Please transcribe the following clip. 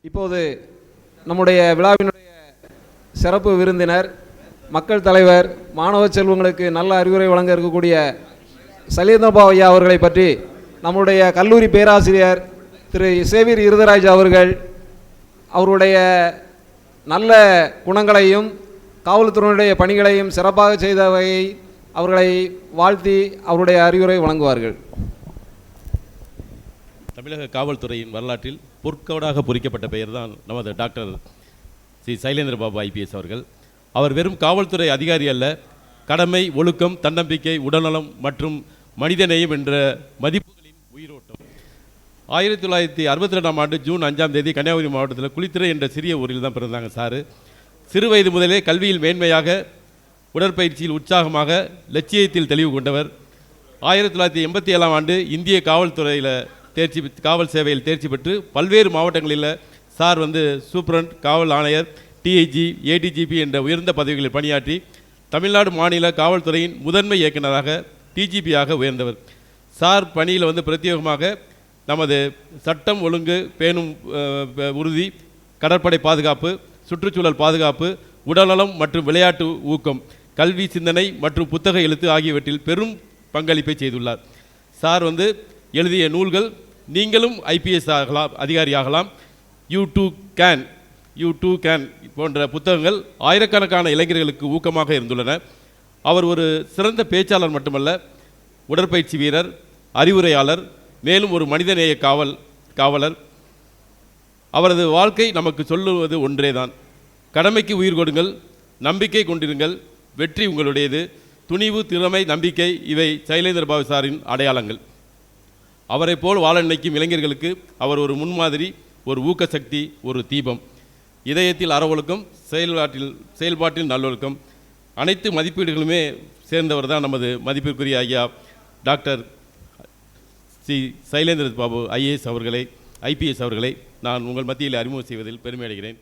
இப்போது நம்முடைய விழாவினுடைய சிறப்பு விருந்தினர், மக்கள் தலைவர், மாணவ செல்வங்களுக்கு நல்ல அறிவுரை வழங்க இருக்கக்கூடிய சைலேந்திரபாபு ஐயா அவர்களை பற்றி நம்முடைய கல்லூரி பேராசிரியர் திரு சேவியர் இருதராஜ் அவர்கள் அவருடைய நல்ல குணங்களையும் காவல்துறையினுடைய பணிகளையும் சிறப்பாக செய்த வகையை அவர்களை வாழ்த்தி அவருடைய அறிவுரை வழங்குவார்கள். தமிழக காவல்துறையின் வரலாற்றில் பொற்கோடாக பொறிக்கப்பட்ட பெயர் தான் நமது டாக்டர் ஸ்ரீ சைலேந்திரபாபு ஐபிஎஸ் அவர்கள். அவர் வெறும் காவல்துறை அதிகாரி அல்ல, கடமை, ஒழுக்கம், தன்னம்பிக்கை, உடல்நலம் மற்றும் மனிதநேயம் என்ற மதிப்புகளின் உயிரோட்டம். 1962ஆம் ஆண்டு ஜூன் 5ஆம் தேதி கன்னியாகுமரி மாவட்டத்தில் குளித்துறை என்ற சிறிய ஊரில் தான் பிறந்தாங்க சார். சிறு வயது முதலே கல்வியில் மேன்மையாக, உடற்பயிற்சியில் உற்சாகமாக, லட்சியத்தில் தெளிவு கொண்டவர். 1987ஆம் ஆண்டு இந்திய காவல்துறையில் காவல் சேவையில் தேர்ச்சி பெற்று பல்வேறு மாவட்டங்களில் சார் சூப்பரண்ட், காவல் ஆணையர், டிஐஜி, ஏடிஜிபி என்ற உயர்ந்த பதவிகளில் பணியாற்றி தமிழ்நாடு மாநில காவல்துறையின் முதன்மை இயக்குநராக, டிஜிபியாக உயர்ந்தவர். சார் பணியில் பிரத்யேகமாக நமது சட்டம் ஒழுங்கு பேணும் உறுதி, கடற்படை பாதுகாப்பு, சுற்றுச்சூழல் பாதுகாப்பு, உடல்நலம் மற்றும் விளையாட்டு ஊக்கம், கல்வி சிந்தனை மற்றும் புத்தக எழுத்து ஆகியவற்றில் பெரும் பங்களிப்பை செய்துள்ளார். சார் எழுதிய நூல்கள் நீங்களும் ஐபிஎஸ் ஆகலாம், அதிகாரியாகலாம், யூ டூ கேன் போன்ற புத்தகங்கள் ஆயிரக்கணக்கான இளைஞர்களுக்கு ஊக்கமாக இருந்துள்ளன. அவர் ஒரு சிறந்த பேச்சாளர் மட்டுமல்ல, உடற்பயிற்சி வீரர், அறிவுரையாளர், மேலும் ஒரு மனிதநேய காவலர். அவரது வாழ்க்கை நமக்கு சொல்லுவது ஒன்றேதான்: கடமைக்கு உயிர் கொடுங்கள், நம்பிக்கை கொண்டிருங்கள், வெற்றி உங்களுடையது. துணிவு, திறமை, நம்பிக்கை இவை சைலேந்திரபாபு சாரின் அடையாளங்கள். அவரை போல் வாழ நினைக்கும் இளைஞர்களுக்கு அவர் ஒரு முன்மாதிரி, ஒரு ஊக்கசக்தி, ஒரு தீபம். இதயத்தில் அறவொழுக்கம், செயல்பாட்டில் நல்லொழுக்கம், அனைத்து மதிப்பீடுகளுமே சேர்ந்தவர் தான் நமது மதிப்பிற்குரிய ஐயா டாக்டர் ஸ்ரீ சைலேந்திரபாபு ஐஏஎஸ் அவர்களை, ஐபிஎஸ் அவர்களை நான் உங்கள் மத்தியில் அறிமுகம் செய்வதில் பெருமை அடைகிறேன்.